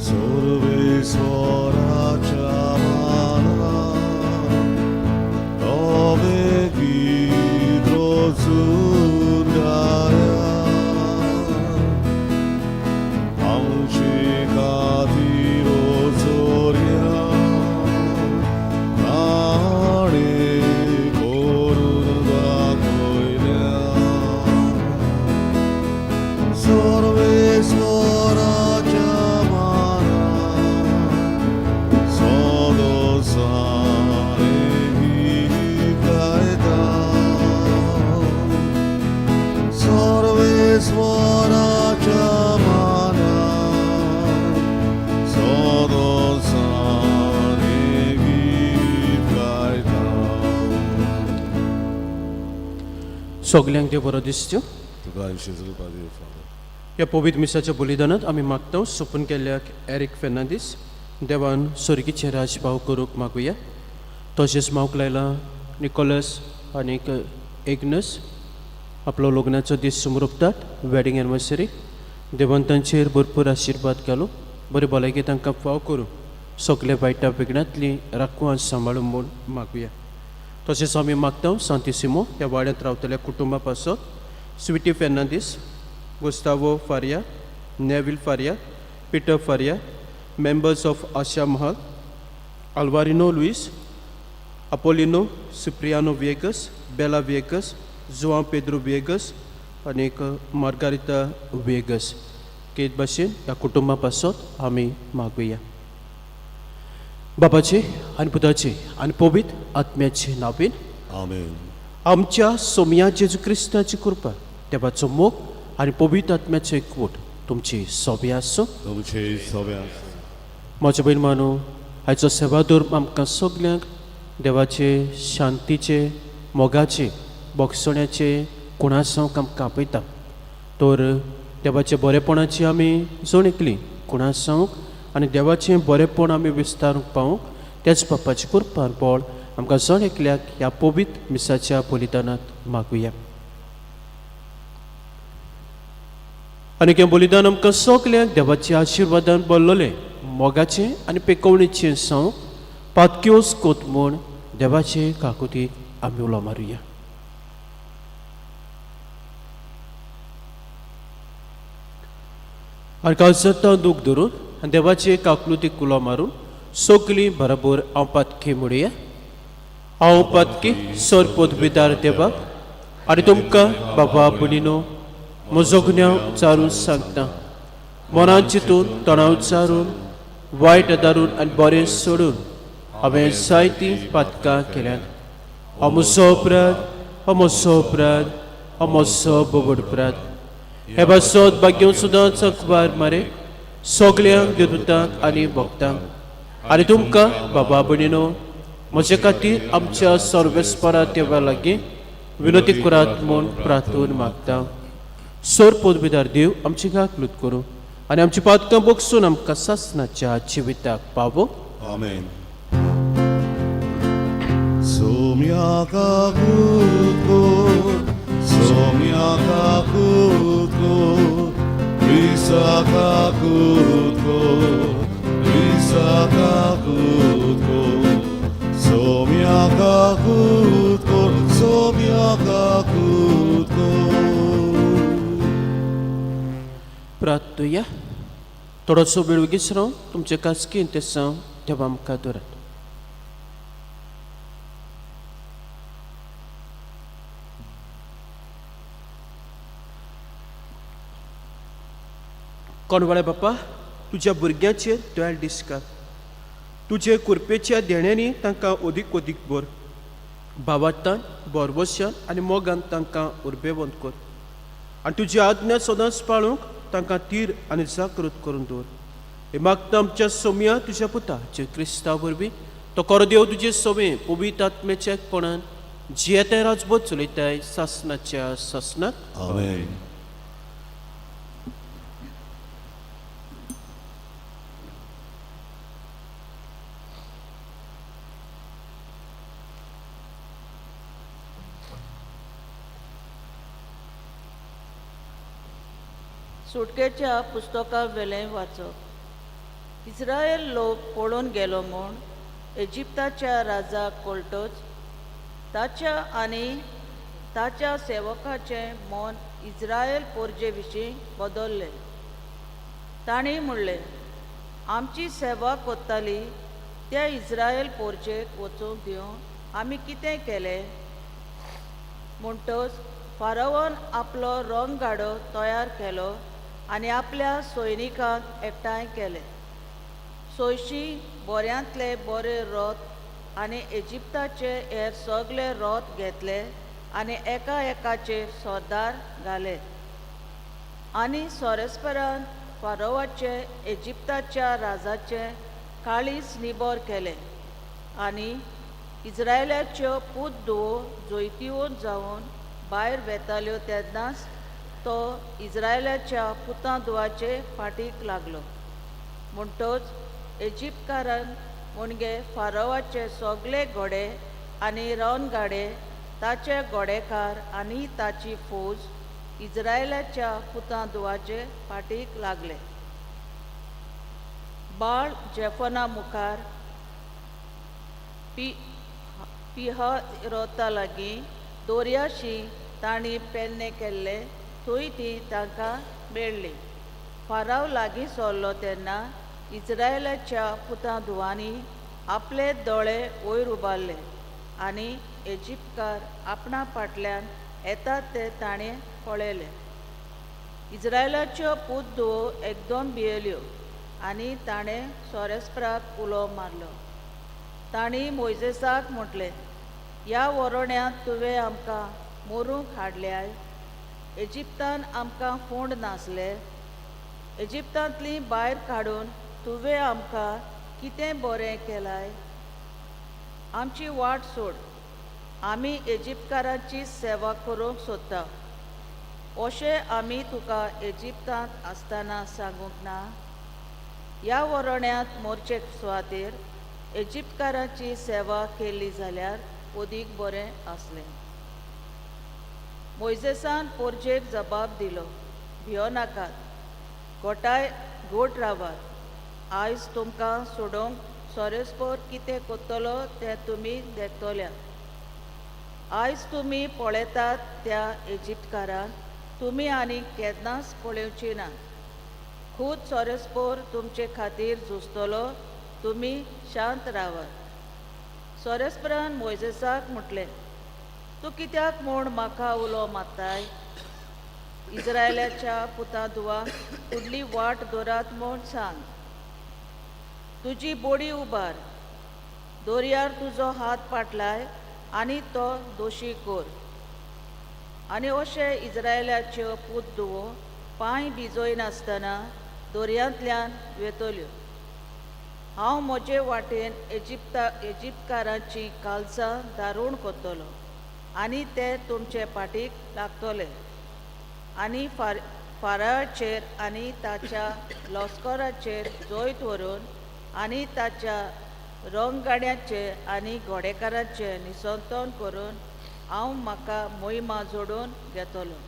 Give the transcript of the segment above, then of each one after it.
सर्वेश्वराच्या माना तवे गीत रचून गाया आमची खातीर चोरया ताणें करून दाखयल्या सर्वेश्वराच्या माना सदोसाने गीत गायता सर्वेश्वराच्या माना सदोसाने गीत गायता. सगल्यांक देव बरो दिसच्यो. तुका आयुष्य जगपा दिवं फादर. ह्या पवित्र मिसाच्या बलिदानात आमी मागता सोपून केल्ल्या एरिक फेर्नांदीस देवान स्वर्गीचे राजभाव करूंक मागुया. तशेंच मावक लायला निकोलस आनी एग्नस आपलो लग्नाचो दीस समोरतात वेडिंग एनिवर्सरी. देवान तांचेर भरपूर आशिर्वाद घालूं बरी भलायकी तांकां फाव करूं सगल्या वायटा विघ्नांतली राखूं आनी सांबाळूं म्हूण मागुया. तशेंच आमी मागता सांतिसिमो ह्या वाड्यांत रावतल्या कुटुंबा पासत sweetie Fernandes, Gustavo Faria, Neville Faria, Peter Faria, members of Asha Mahal, Alvarino Luis, Apolino Cipriano Viegas, Bella Viegas, João Pedro Viegas आणि मार्गारिता वेगस केत भाशेन ह्या कुटुंबा पासत आमी मागुया. बाबाचे आनी पुताचे आनी पवित्र आत्म्याचे नांवान आमेन. आमच्या सोमया जेजू क्रिस्ताची कृपा देवाचो मोग आनी पवित्र आत्म्याचो एकवट तुमची सोबे आसूं. तुमचे सगळ्या म्हज्या बहीण मानू हाचो सेवादूर आमकां सगल्यांक देवाचे शांतीचे मोगाचे बोगसण्याचे कुणासांक आमकां आपयता. तर देवाचे बरेपणाची आमी जणिकली कुणासांक आनी देवाचें बरेपण आमी विस्तारूंक पावूंक त्याच बापाची कृपा बळ आमकां जणिकल्याक ह्या पवित्र मिसाच्या बलिदानांत मागुया. आनी हें बलिदान आमकां सगल्यांक देवाच्या आशिर्वादान भरलेलें मोगाचें आनी पेकवणेचें सांग पातक्योस कोत म्हूण देवाचे काकुतीक आमी उलो मारुया. आनी काळजांत दूख धरून आनी देवाचे काकुतीक उलो मारून सगलीं बराबर हांव पातकी म्हणुया. हांव पातकी सर पोदबिदार देवाक आनी तुमकां बाबा भयणीनो म्हजो गुन्यांव चारून सांगता. मनांत चिंतून तणाव चारून वायट दारून आनी बरें सोडून हांवें जायतीं पातकां केल्यात. हो म्हजो अपराध, हो म्हजो अपराध, हो म्हजो बोबड अपराध. हे बासत भाग्यो सुद्दां चकवार मारे सगल्यांक देवदूतांक आनी भक्तांक आनी तुमकां बाबा भयणीनो म्हजे खातीर आमच्या सर्वेस्परा देवा लागीं विनोती करात म्हूण प्रार्थून मागता. सोर पोदबिदार देव आमची गाकलूत करूं आनी आमची पातकां बगसून आमकां सासणाच्या जिविताक पावो. आमेन. सोम्या काकुको सोम्या काकुको रिसा काकुको रिसा काकुको सोम्या काकुको सोम्या काकुको. प्रार्थुया. थोडोसो वेळ बेगीच रावन तुमचे कासकीन ते सांग देवा आमकां दवरात. कोणवाळे बापा तुज्या भुरग्यांचेर दयाळ दिसकार. तुजे कुरपेच्या देण्यांनी तांकां ओदीक ओदीक भर. भावार्थान बोरवशान आनी मोगान तांकां उर्बेवंत कर आनी तुजी आज्ञा सदांच पाळूंक तांकां तीर आनी जागृत करून दवर. हे मागता आमच्या सोम्या तुज्या पुता जे क्रिस्ता वरवीं तो कोरदेव तुजे सोबे पवित्र आत्म्याच्या एकपणान जियेताय राजभोग चलयताय सासणाच्या सासणाक. आमेन. सुटकेच्या पुस्तका वेलें वाचप. इस्रायल लोक पळून गेलो म्हूण इजिप्ताच्या राजाक कळटच ताच्या आनी ताच्या सेवकाचें मन इस्रायल पोरजे विशीं बदल्लें. तांणी म्हणलें, आमची सेवा कोत्ताली त्या इस्रायल पोरजेक वचूंक दिवं आमी कितें केलें? म्हणटच फारावान आपलो रणगाडो तयार केलो आनी आपल्या सैनिकांक एकठांय केले. 600 बऱ्यांतले बरे रथ आनी इजिप्ताचे हेर सगळे रथ घेतले आनी एका एकाचेर सरदार घाले. आनी सोरेस्परान फारोवाचे इजिप्ताच्या राजाचे काळीज निबोर केले आनी इस्रायलाच्यो पूत धुवो जोयतिवून जावन भायर वेताल्यो तेन्नाच तो इस्रायलाच्या पुतां धुवाचे फाटीक लागलो. म्हणटच इजिप्तकारान मुणगे फारोवाचे सगळे घोडे आनी रणगाडे, ताचे घोडेकार आनी ताची फौज इस्रायलाच्या पुतां धुवाचे फाटीक लागले. बाळ जेफना मुखार पिहरोता लागीं दोर्याशी तांणी पेन्ने केल्ले, थंय ती तांकां मेळ्ळी. फाराव लागीं सरलो तेन्ना इस्रायलाच्या पुतां धुवांनी आपले दोळे वयर उबारले आनी इजिप्तकार आपणा फाटल्यान येतात ते ताणें पळयले. इस्रायलाच्यो पूत धुवो एकदम भियेल्यो आनी ताणें सोरेस्पराक उलो मारलो. तांणी मोइजेसाक म्हटलें, ह्या वरोण्यांत तुवें आमकां मरूंक हाडल्याय. इजिप्तान आमकां फोंड नासले. इजिप्तांतली भायर काडून तुवें आमकां कितें बरें केलाय? आमची वाट सोड, आमी इजिप्तकारांची सेवा करूंक सोदता. अशें आमी तुका इजिप्तांत आसतना सांगूंक ना? ह्या वरोण्यांत मरचे सुवातेर इजिप्तकारांची सेवा केली जाल्यार अदीक बरें आसलें. मोइजेसान पोरजेक जबाब दिलो, भियोनाकात, घोट रावात. आयज तुमकां सोडूंक सोरेस्पोर कितें कोत्तलो तें तुमी देखतोल्यात. आयज तुमी पळयतात त्या इजिप्तकारांक तुमी आनी केन्नाच पळोवची ना. खूद सोरेस्पोर तुमचे खातीर झुजतलो, तुमी शांत रावात. सोरेस्परान मोइजेसाक म्हटलें, तूं कित्याक म्हूण म्हाका उलो मारताय? इस्रायलाच्या पुतां धुवांक फुडली वाट दोरात म्हूण सांग. तुजी बोडी उबार, दोरयार तुजो हात पाटलाय आनी तो दोशी कोर. आनी अशें इस्रायलाच्यो पूत धुवो पांय भिजोयनासतना दोर्यांतल्यान वेतल्यो. हांव म्हजे वाटेन इजिप्तकारांची काळजां दारूण कोत्तलो आनी ते तुमचे फाटीक लागतले. आनी फाराळाचेर आनी ताच्या लश्कराचेर जोयत व्हरून आनी ताच्या रणगाड्यांचें आनी घोडेकारांचें निसंतोन करून हांव म्हाका मोहिमा जोडून घेतलो.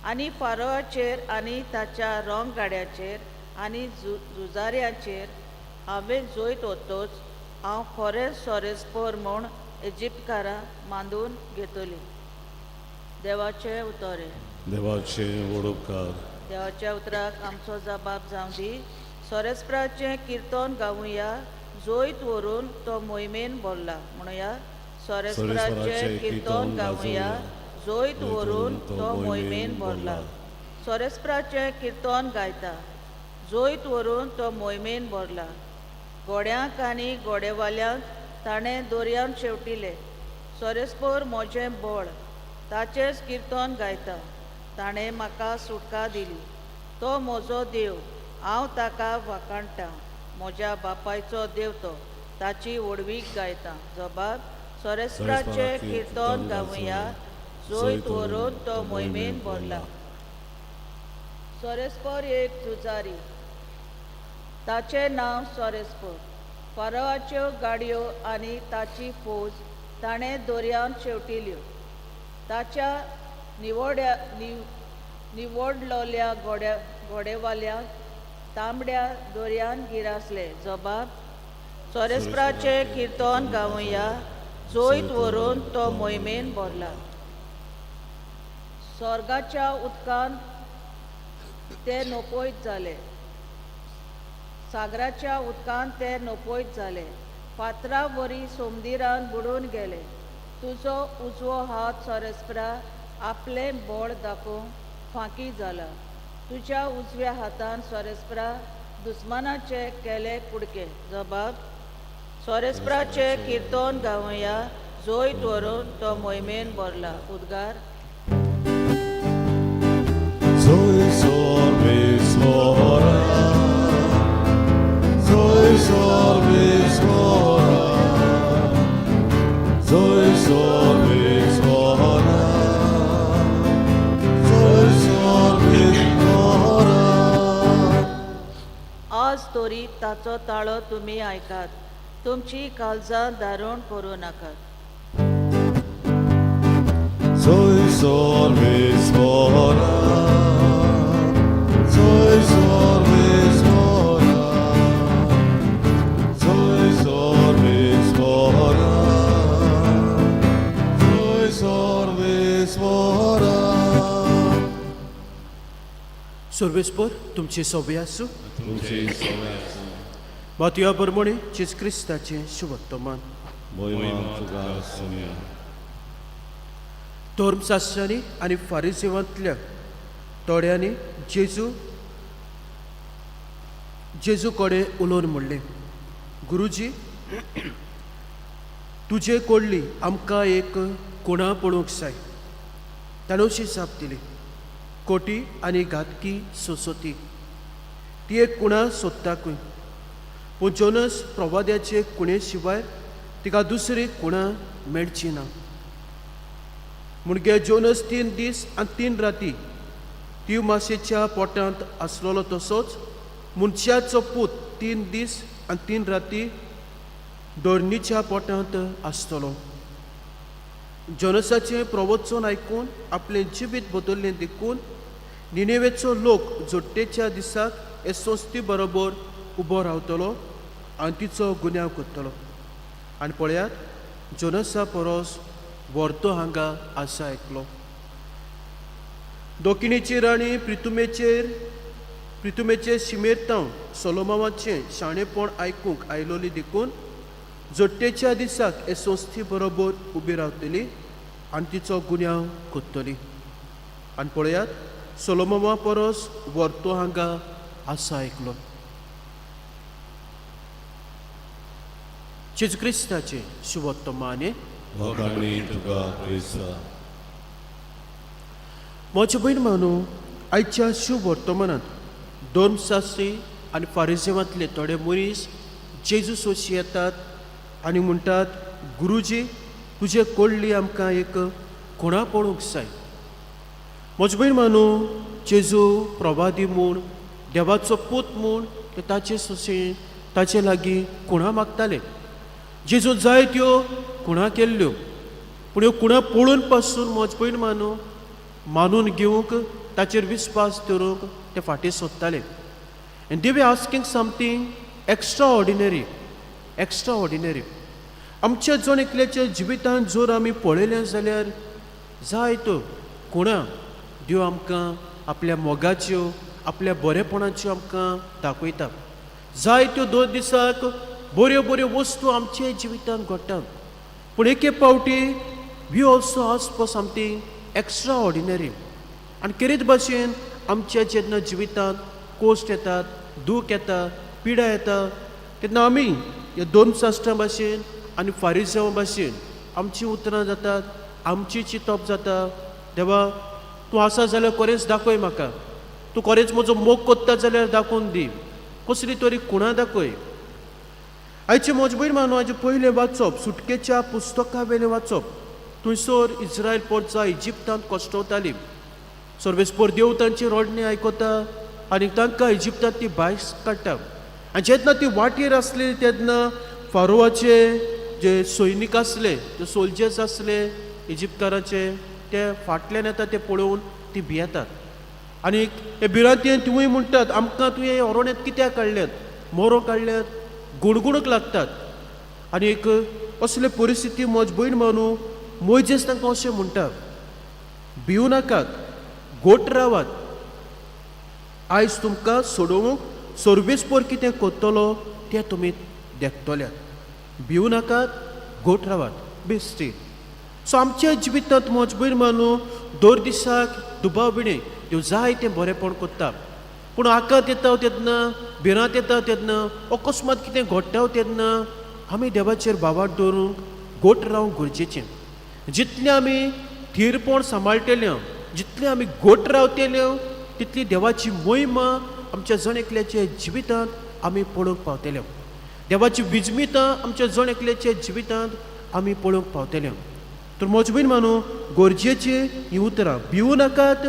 आनी फाराळाचेर आनी ताच्या रणगाड्यांचेर आनी झुजाऱ्यांचेर हांवें जोयत वतोच हांव खरेंच सोरेस्पोर म्हूण इजिप्तकारां मांडून घेतली. देवाचें उतोरें. देवाचे वडोवकार. देवाच्या उतराक आमचो जबाब जावं दी. सोरेस्पराचें किर्तन गावुया, जोयत व्हरून तो मोहिमेन भरला. म्हणुया, सोरेस्पराचें किर्तन गावुया, जोयत व्हरून तो मोहिमेन भरला. सोरेस्पराचें किर्तन गायता, जोयत व्हरून तो मोहिमेन भरला. घोड्यांक आनी घोडेवाल्यांक ताणें दोर्यान शेवटिले. सोरेस्पोर म्हजें बळ, ताचेंच किर्तन गायता. ताणें म्हाका सुटका दिली. तो म्हजो देव, हांव ताका वाखाणटां. म्हज्या बापायचो देव तो, ताची व्हडवीक गायता. जबाब, सोरेस्पराचें किर्तन गावुया, जोयत व्हरून तो मोहिमेन भरला. सोरेस्पोर एक झुजारी, ताचें नांव सोरेस्पोर. फारावाच्यो गाडयो आनी ताची फौज ताणें दोर्यान शेवटिल्यो. ताच्या निवडलेल्या घोडेवाल्यांक तांबड्या दोरयान गिरासले. जबाब सोरेस्पराचे किर्तन गावुया, जोईत व्हरून तो मोहिमेन भरला. स्वर्गाच्या उदकान ते नोपोयत जाले, सागराच्या उदकान ते नोपोयत जाले. फातरा वरी सोमदिरान बुडून गेले. तुजो उजवो हात सोरेस्परा आपले बोळ दाखोवंक फांकी जाला. तुज्या उजव्या हातान सोरेस्परा दुस्मानाचे केले कुडके. जबाब सोरेस्पराचे किर्तन गावुया, जोईत व्हरून तो मोहिमेन भरला. उद्गार Soy sorbis ora, soy sorbis ora, soy sorbis ora, soy sorbis ora. आज तोरी ताचो ताळो तुमी आयकात, तुमची काळजां दारूण करूं नाकात. Soy sorbis ora, soy sorbis ora, soy sorbis ora, soy sorbis ora. सर्वेस्पर तुमची सवय आसूं. तुमची सवय मातया बरमणे जेजू क्रिस्ताचें शुभवर्तमान. मोहिमा तुका सोम्या. धर्मशास्त्रांनी आनी फारिसेवांतल्या थोड्यांनी जेजू कडेन उलोवन म्हणलें, गुरुजी, तुजे कडली आमकां एक कुणां पळोवंक जाय. ताणें अशी जाप दिली, खोटी आनी घातकी सोसोती ती एक कुणां सोदताकूय, पूण जोनस प्रवाद्याचे कुणे शिवाय तिका दुसरी कुणां मेळची ना. म्हणजे जोनस 3 दीस आनी 3 राती तीव माशेच्या पोटांत आसलोलो, तसोच मनशाचो पूत 3 दीस आनी 3 राती धरणीच्या पोटांत आसतलो. जोनसाचें प्रवचन आयकून आपलें जिवीत बदल्लें देखून निनेवेचो लोक जोडटेच्या दिसाक हे संस्थी बरोबर उबो रावतलो आनी तिचो गुन्यांव करतलो. आनी पळयात, जोनसा परस वर्तो हांगा आसा एकलो. दोखिणीची राणी प्रितुमेचे शिमेरतांव सोलोमावाचें शाणेपण आयकूंक आयलोली देखून जोडटेच्या दिसाक हे संस्थी बरोबर उबी रावतली आनी तिचो गुन्यांव करतली. आनी पळयात, सोलोमावा परस वर्तो हांगा आसा एकलो. जेजू क्रिस्ताचें शुभवर्तमाने. वखाणी तुका क्रिस्ता. म्हज्या भयण मानू, आयच्या शुभ वर्तमानांत धर्मशास्त्री आनी फारिसेवांतले थोडे मनीस जेजू सोशी येतात आनी म्हणटात, गुरुजी, तुजे कडली आमकां एक कुणां पळोवंक जाय. म्हज्या भयण मानू, जेजू प्रवादी म्हूण, देवाचो पूत म्हूण ते ताचे सोशेन ताचे लागीं कुणां मागताले. जेजू जायत्यो कुणां केल्ल्यो, पूण ह्यो कुणां पळोवन पासून म्हज्या भयण मानू मानून घेवंक, ताचेर विस्वास दवरूंक ते फाटीं सोदताले. And they were asking something extraordinary. आमच्या जण एकल्याच्या जिवितांत जर आमी पळयलें जाल्यार जायत्यो कुणां देव आमकां आपल्या मोगाच्यो, आपल्या बरेपणाच्यो आमकां दाखयता. जायत्यो 2 दिसाक बऱ्यो बऱ्यो वस्तू आमच्या जिवितांत घडटात, पूण एके पावटी we also ask for something extraordinary. आनी कितें भाशेन आमच्या जेन्ना जिवितांत कोश्ट येतात, दूख येता, पिडा येता, तेन्ना आमी ह्या धर्मशास्त्रां भाशेन आनी फारिसेवां भाशेन आमचीं उतरां जातात, आमची चिंतप जाता, देवा तूं आसा जाल्यार खरेंच दाखय म्हाका, तूं खरेंच म्हजो मोग कोत्ता जाल्यार दाखोवन दी, कसली तरी कुणां दाखय. आयचे म्हजे भयण मानू, हाजें पयलें वाचप सुटकेच्या पुस्तका वेलें वाचप. थंयसर इस्रायल परजा इजिप्तांत कश्टवतालीं. सर्वेस्पर देव तांची रडणी आयकता आनी तांकां इजिप्तांत ती भायर काडटा. आनी जेन्ना ती वाटेर आसली तेन्ना फारोवाचे जे सैनीक आसले, जे सोल्जर्स आसले इजिप्तकाराचे, ते फाटल्यान येता ते पळोवन ती भियेतात. आनी हे भिरांतेन तुवें म्हणटात आमकां तुवें ओरोण्यांत कित्याक काडल्यात मोरो काडल्यात गुणगुणूक लागतात आनी एक असले परिस्थिती म्हज भयण मानू मोयजेस तांकां अशें म्हणटा भिवू नाकात गोट रावात आयज तुमकां सोडवूंक सर्वेस्पर कितें कोत्तलो तें तुमी देखतल्यात भिवू नाकात गोट रावात बी स्टील सो आमच्या जिवितांत म्हज भयण मानू दर दिसाक दुबाविणे ह्यो जायतें बरेंपण कोत्ता पूण आकांत येता तेन्ना भिरांत येता तेन्ना अकस्मात कितें घडटा तेन्ना आमी देवाचेर बाबाट दवरूंक गोट रावंक गरजेचें जितलें आमी थीरपण सांबाळटले जितलें आमी गोट रावतले तितली देवाची मोहिमा आमच्या जण एकल्याच्या जिवितांत आमी पळोवंक पावतले देवाची विजमितां आमच्या जण एकल्याच्या जिवितांत आमी पळोवंक पावतले तर म्हज भयण मानू गरजेची ही उतरां भिवू नाकात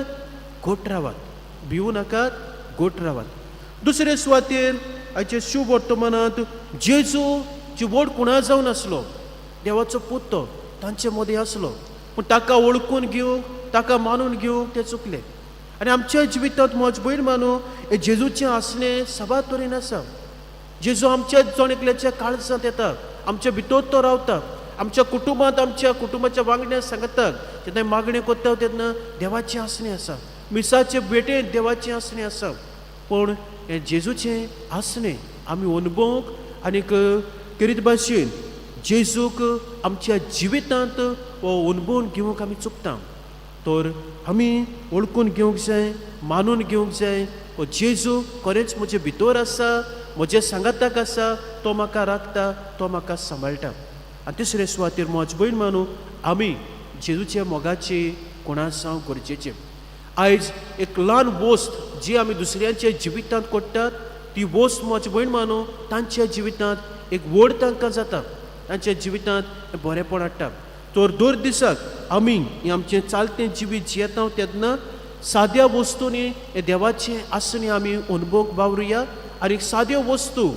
गोट रावात भिवू नाकात गोट रावात दुसरे सुवातेर आयचे शुभ वर्तमानांत जेजू जी व्हड कुणा जावन आसलो देवाचो पुतो तांचे मदीं आसलो पूण ताका वळखून घेवंक ताका मानून घेवंक तें चुकलें आनी आमच्या जिवितांत म्हज भयण मानू हे जेजूचें आसलें सभा तरेन आसा जेजू आमच्या जण एकल्याच्या काळजांत येता आमच्या भितर तो रावता आमच्या कुटुंबांत आमच्या कुटुंबाच्या वांगड्यांक सांगतात जेन्ना मागणें कोत्ता तेन्ना देवाचें आसणें आसा मिसाचे भेटेंत देवाचें आसणें आसा पूण हें जेजूचें आसणें आमी अनुभवंक आनीक करीत भाशेन जेजूक आमच्या जिवितांत हो अनुभवून घेवंक आमी चुकता तर आमी वळखून घेवंक जाय मानून घेवंक जाय हो जेजू खरेंच म्हजे भितर आसा म्हजे सांगाताक आसा तो म्हाका राखता तो म्हाका सांबाळटा आनी तिसरे सुवातेर म्हज भयण मानू आमी जेजूच्या मोगाची कोणा जावंक गरजेचें आयज एक ल्हान वस्त जी आमी दुसऱ्यांच्या जिवितांत कोडटात ती वस्त म्हज भयण मानू तांच्या जिवितांत एक व्हड तांकां जाता तांच्या जिवितांत बरेंपण हाडटा तर दर दिसाक आमी हें आमचें चालतें जिवीत जियेता तेन्ना साद्या वस्तूंनी हे देवाचें आसणें आमी अनुभवूंक वावरुया आनी साद्यो वस्तू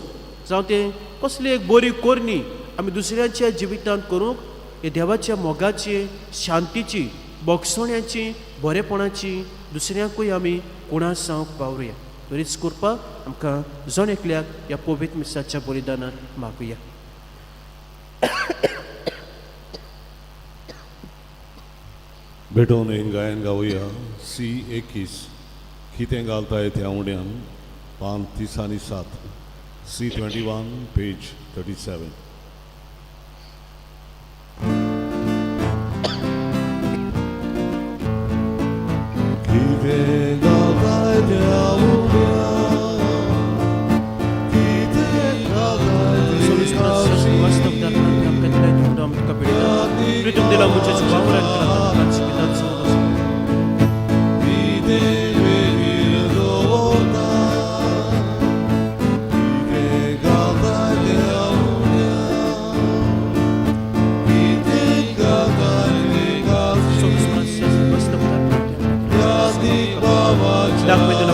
जावं तें कसली एक बरी कोरणी आमी दुसऱ्यांच्या जिवितांत करूंक हे देवाच्या मोगाची शांतीची बोगसोण्याची बरेपणाची दुसऱ्यांकूय आमी कोणा जावंक वावरुया बरीच कृपा आमकां जण एकल्याक ह्या पवित्र मिसाच्या बलिदानांत मागुया भेटोवन एक गायन गावया C21 कितें घालताय त्या उड्यान पान 37 C21 पेज 37 कितें घालताय त्या उड्यान कितें घालताय वास्तव दाखला आमकां दिलाय तुमकां आमकां भेटता प्रितम दिला मुझे वावरात तांची पितात दाखवेला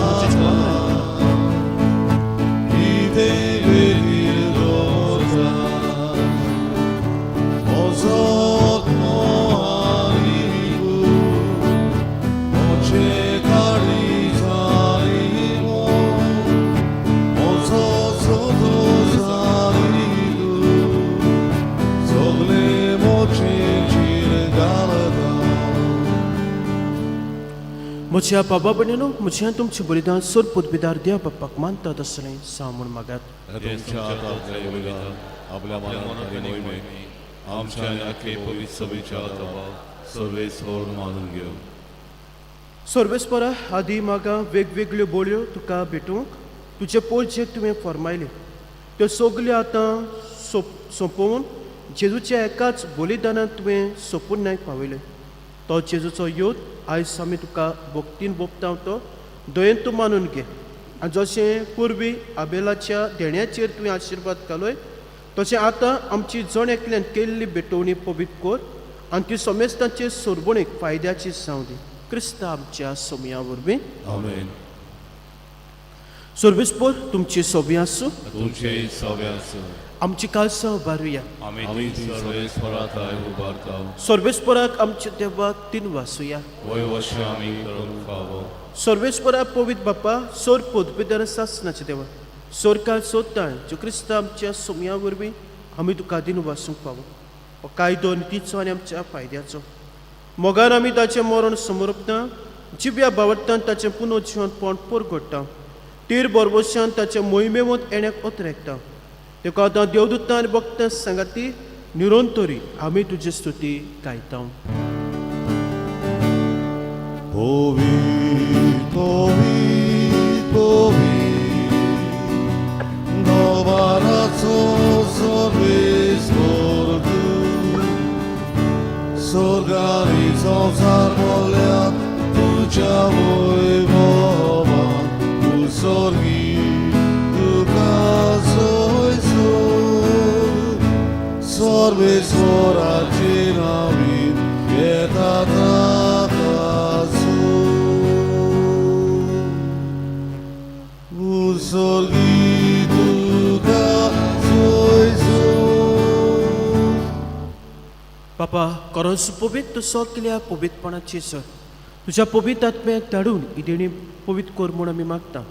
मुझे म्हज्या बाबा भयणीनो म्हजें तुमचें बलिदान सोर पुतबिदार देव बापाक मानतात असलें सांगून मागात तुमच्या हातांतलें बलिदान आपल्या मनांतले मोहिमे आमच्या आनी आख्खे पवित्र सभेच्या प्रभाव सर्वेस्वर मानून घेव सर्वेस्परा आदी म्हाका वेगवेगळ्यो बोळयो तुका भेटूंक तुजे पोरजेक तुवें फरमायले त्यो सगल्यो आतां सोंपोवन जेजूच्या एकाच बलिदानांत तुवें सोंपून नायक पावयले तो जेजूचो योद आयज आमी तुका भक्तीन बोपता तो दयेन तूं मानून घे आनी जशें पुर्वी आबेलाच्या देण्याचेर तुवें आशिर्वाद घालोय तशें आतां आमची जण एकल्यान केल्ली भेटोवणी पवित्र कर आनी ती समेस्तांचे सोरबणीक फायद्याची जावं दी क्रिस्ता आमच्या सोमया वरवीं आमेन सर्वेस्पर तुमची सोबी आसूं तुमचे सव्यास आमची काळसां उबारुया आम्ही ती सर्वेस्परात उबारता सर्वेस्पराक आमच्या देवाक तीन वासुया वय वर्ष आम्ही करून पावो सर्वेस्परा पवित बापा सोर पोदपिदार सासनाचे देवा सोर काळ सोदता जो क्रिस्त आमच्या सोमया वरवीं आमी तुका दिन वासूंक पावो हो कायदो नितीचो आनी आमच्या फायद्याचो मोगान आमी ताचें मरण समोरपता जिव्या बावट्टान ताचें पुनोजीवन पोंडपोर घडटा तीर बरवशान ताचे मोहिमेमत येण्याक ओतरेकता तेका आतां देवदूतां आनी भक्तां सांगाती निरोंतरी आमी तुजी स्तुती गायता Povit, povit, povit, dovaraco sorvis mordu, sorganico zarmolia, tucia vojvova, u sorgi, tu kazoj sor, sorvis voracina vid, pietata बापा कोरोस पवित्र सगल्या पवित्रपणाची सर तुझ्या पवित्र आत्म्याक धाडून ही देणी पवित्र कोर म्हूण आमी मागता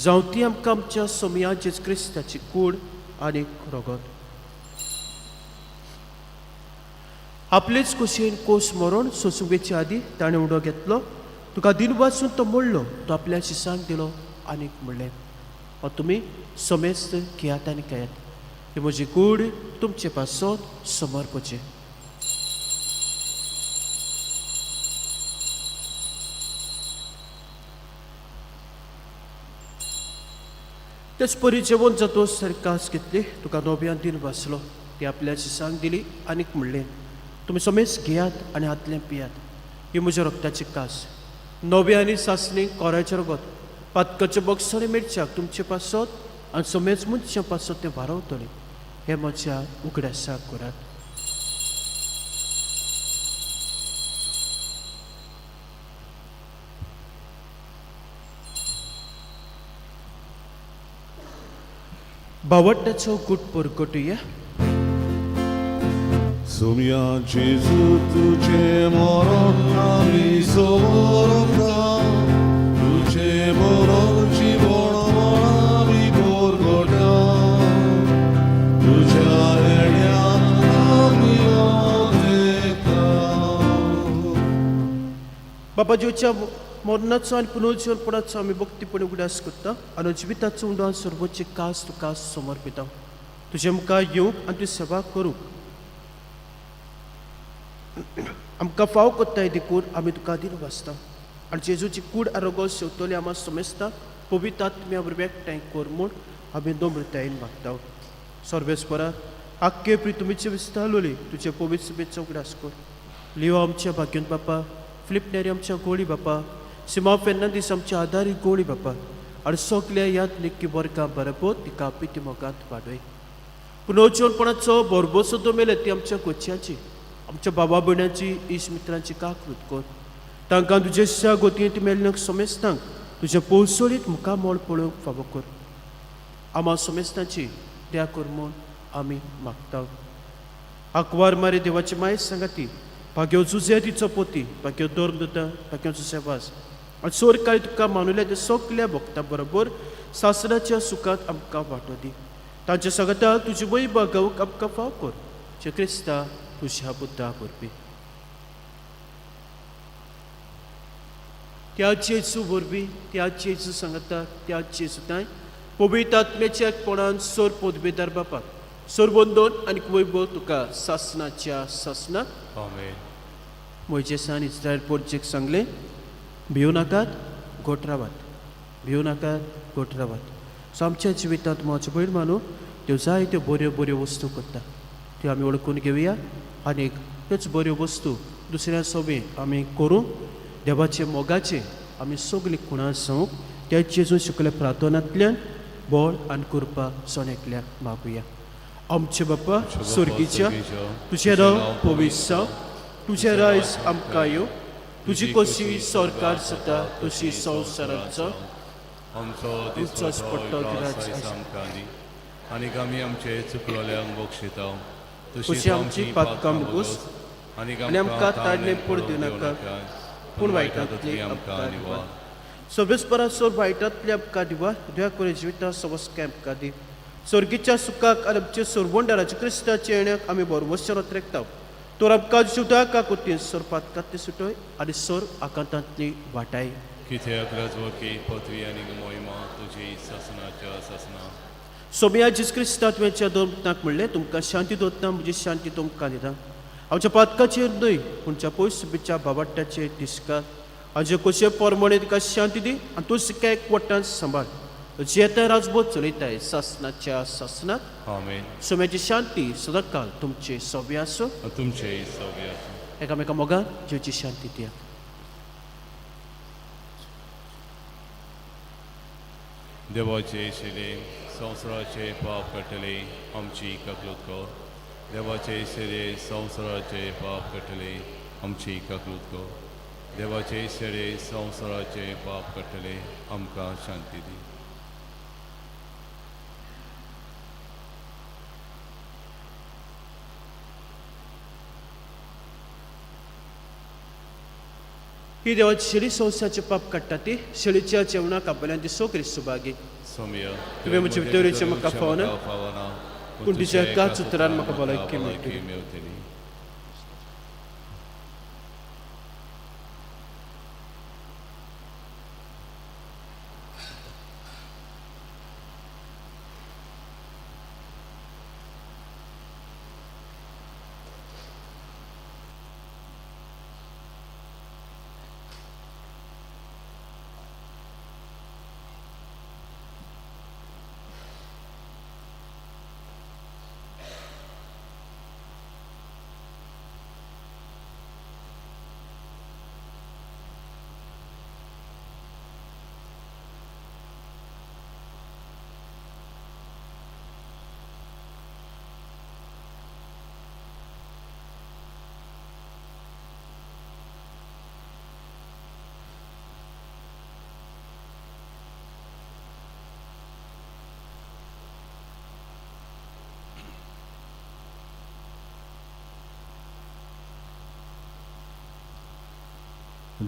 जावं ती आमकां आमच्या सोमया जेजू क्रिस्ताची कूड आनी रगत आपलेच कुशीन कोस मरण सोंसुवेचे आदी ताणें उडो घेतलो तुका दिन वाचून तो मोडलो तो आपल्या शिसांक दिलो आनीक म्हणलें हो तुमी समेस्त घेयात आनी खायात ही म्हजी कूड तुमचे पासत समर्पचे तेच परी जेवण जातो सरकास घेतली तुका नोब्यान दिन वाचलो ती आपल्या शिसांक दिली आनीक म्हणलें तुमी समेस्त घेयात आनी हातलें पियात ही म्हज्या रक्ताची कास नव्या आनी सासणी कोराचें रगत पातकाचे बॉक्सांनी मिरच्याक तुमचे पासत आनी समेज मनशां पासत तें वारवतलें हें म्हज्या उगड्यासाक करात बावट्टाचो गूट परगटुया Sumia Jesu tuce moron ami sorda tuce moron jibon ami borgoda tuce aenia ami odeka बाबा जेवच्या मरणाचो आनी पुनर्जीवनपणाचो आमी भक्तीपणे उगडास करता आनी जिविताचो उंडावन सर्वोच्च कास तुका समर्पिता तुजे मुखार येवंक आनी तुजी सेवा करूंक आमकां फाव कोत्ताय देखून आमी तुका दिन वाचता आनी जेजूची कूड आरोग्य शेवतली आमी समेस्ता पवित्र आत्म्या बरोबर एकठांय कर म्हूण आमी नम्रतायेन मागता सर्वेस्परा आख्खे प्रितुमीचे विस्तारलोली तुजे पवित्र सभेचो उगडास कर लिओ आमच्या भाग्यवंत बापा फिलिप आमच्या गोळी बापा सिमा फेर्नांदीस आमच्या आदारी गोळी बापा आनी सगल्या याद निक्की बरकां बरबोत तिका पिती मोगांत वाडय पुनर्जीवनपणाचो बरबोसो दोमेले ती आमच्या कोच्याची आमच्या बाबा भयणांची इश्ट मित्रांची काकृत कर तांकां तुजे गोतयेंत मेलनाक समेस्तांक तुज्या पौसोळीत मुखार मोळ पळोवंक फावो कर आमा समेस्तांची त्या कर म्हूण आमी मागता आकवार मारे देवाची माय सांगाती भाग्यो जुजे तिचो पोती भाग्यो दोर दोता भाग्यो सेवास आनी सोर काळी तुका मानुल्या त्या सगल्या भक्तां बरोबर सासणाच्या सुखांत आमकां वांटो दी तांच्या सगळ्याक तुजी वय बागावूंक आमकां फाव कर जे क्रिस्ता तुझ्या बुद्धा वरवीं त्या जेजू वरवीं त्या जेजू सांगता त्या जेजूताय पवित्र आत्म्याच्या एकपणान सोर पोदबेदार बापाक सोर वंदन आनी वैभव तुका सासणाच्या सासणाक Amen. मोइजेसान इस्रायल पोरचेक सांगलें भिवू नाकात गोठरावात भिवू नाकात गोठरावात सो आमच्या जिवितांत म्हजो भयण मानू त्यो जायत्यो बऱ्यो बऱ्यो वस्तू करता त्यो आमी वळखून घेवया आनी त्योच बऱ्यो वस्तू दुसऱ्या सोबे आमी करूं देवाचे मोगाचे आमी सगळीं खुणां सांगूंक त्या जेजू शिकल्या प्रार्थनांतल्यान बळ आनी कृपा सोन्याकल्याक मागुया आमचे बापा स्वर्गीच्या तुझे नांव पवित्र जावं तुझे रायज आमकां येवं तुजी कशी सरकार जाता तशी संवसारांत जावं आमचो दिसपट्टो दिसपट्टो गिराज त्रास आमकां आनीक आमी आमचे चुकलोल्यांक बोगशिता तशी आमची पातकां मुगोस आनी आनी आमकां ताडणे पडूं नाका पूण वायटांतली आमकां अपकार निवार सगळेच परस वायटांतली अपकार दिवा देवा कोणी जिविता सवस कॅम्प दी स्वर्गीच्या सुखाक आनी आमचे सोरवंडाराच्या क्रिस्ताच्या येण्याक आमी बरोवसर रेखता तोर आमकां जुदा काकुतीन सोर पातकांतली सुटोय आनी सोर आकांतांतली वाटाय कित्याक राजवकी पृथ्वी आनी मोहिमा तुजी ससनाच्या ससना सोम्या जिस क्रिस्ता तुवेंच्या दोनाक म्हणलें तुमकां शांती दोतना म्हजी शांती तुमकां दिता आमच्या पातकाचेर न्हय पूणच्या पयस बिच्या बाबाट्याचेर तिस्कार हाजे कशे पोरमणे तुका शांती दी आनी तूं सिक्का एकवटान सांबाळ जेता राजभोग चलयताय ससनाच्या ससनात आमेन सोम्याची शांती सदांकाल तुमचे सोबे आसूं तुमचे सगळे एकामेका मोगान जिवची शांती दिया देवाचे शिरे संवसाराचे पाप कटले आमची ककलूत कर देवाचे शिरे संवसाराचे पाप कटले आमची ककलूत कर देवाचे शिरे संवसाराचे पाप कटले आमकां शांती दी ही देवाची शेळी संवसाराचे पाप काडटा ती शेळीच्या जेवणा कापल्यान दिसो क्रिस्तू बागी सौम्य तुवें म्हजे भितरेचे म्हाका फावना पूण तिच्या काच उतरान म्हाका भलायकी मेळटली मेळटली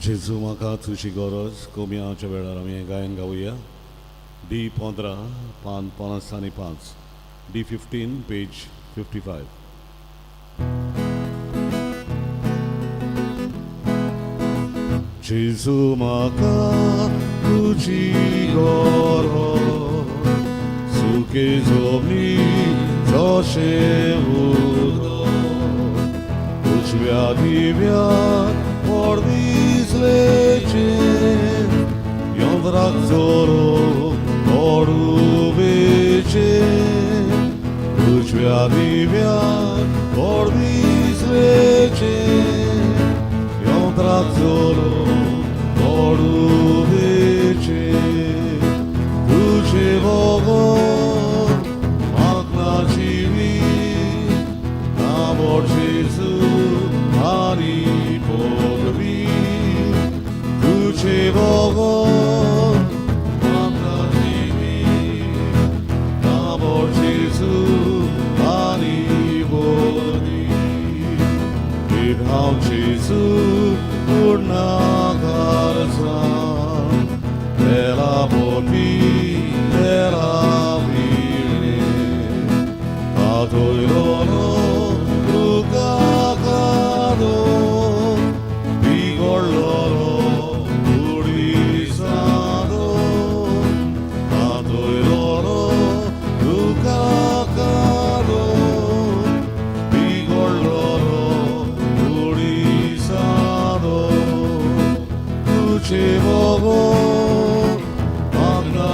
जेजू म्हाका तुजी गरज कोमयाच्या वेळार आमी हें गायन गावया D15 पान 50 आनी 5 D15 पेज 55 जेजू म्हाका तुजी गरज सुखे जमनी जशें उदक उजव्या दिव्याक Porvisleće, jądrak zoro, orubeće, uczwia wiwiak, porvisleće, jądrak zoro, orubeće, tuče vogon, makna čivi, nabor Jezu, ani Bogvi, tuče vogon, makna čivi, nabor Jezu, ani Bogvi. Idham Jezu, urna garsan, bela boni, bela vire, atoirono, lukakado, vigoloro, urisado, atoirono, lukakado, vigoloro, urisado, tuce vogo, magna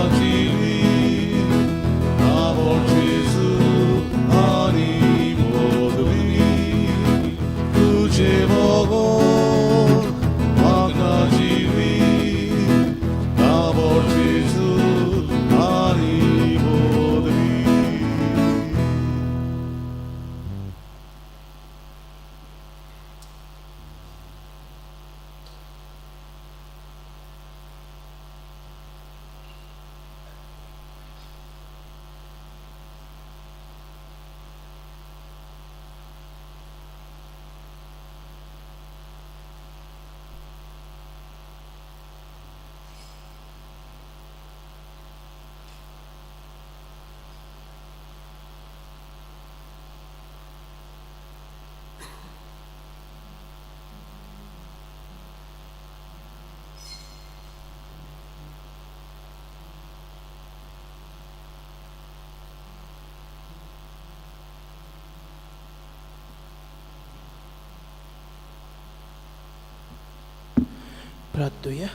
प्रार्थूया.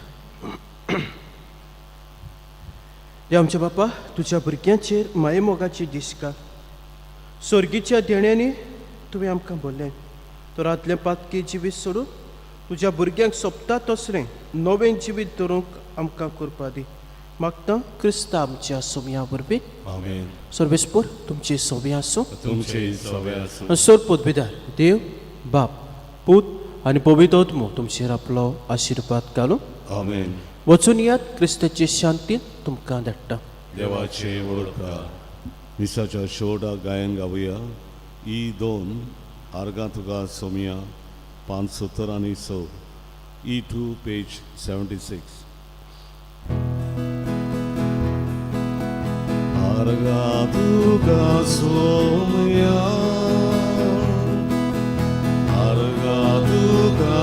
देव आमच्या बापा, तुझ्या भुरग्यांचेर मायेमोगाची दिसका स्वर्गीच्या देण्यानी तुवें आमकां बोल्लें. तर आदलें पातकी जिवीत सोडून तुज्या भुरग्यांक सोंपता तसलें नवें जिवीत दवरूंक आमकां करपा दी. मागता क्रिस्ता आमच्या सोम्या वरवीं. आमेन. सर्वेस्पर तुमची सोबी आसूं. तुमचे सवे आसूं. सर पोतविदार देव बाप पूत आनी पवित्र आत्मो तुमचेर आपलो आशिर्वाद घालूं. आमेन. वचून यात क्रिस्ताची शांती तुमकां धाडटा. देवाचे वळखा. मिसाच्या शेवटा गायन गावया. ही 2 आर्गां तुका सोमिया 570 आनी 6. E2 page 76. आर्गां तुका सोमिया आर्गां तुका